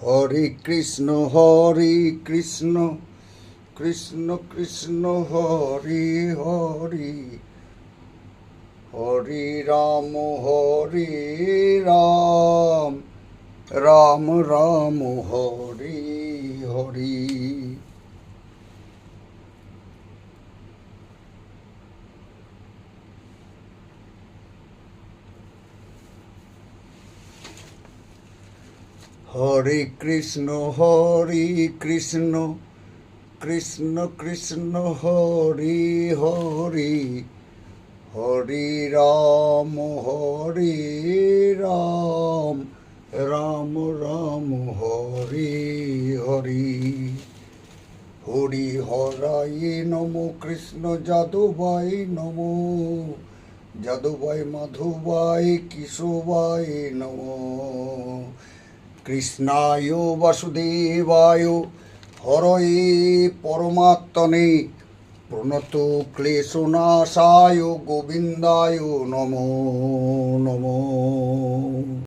হরে কৃষ্ণ কৃষ্ণ কৃষ্ণ হরে হরে, হরে রাম রাম রাম হরে হরে। হরে কৃষ্ণ কৃষ্ণ কৃষ্ণ হরে হরে, হরে রাম রাম রাম হরে হরে। হরি হরায় নম, কৃষ্ণ যাদবায় নম, যাদবায় মাধবায় কিশবায় নম, কৃষ্ণায় বাসুদেবায় হরয়ে পরমাত্মনে, প্রণত ক্লেশনাশায় গোবিন্দায় নমো নমো।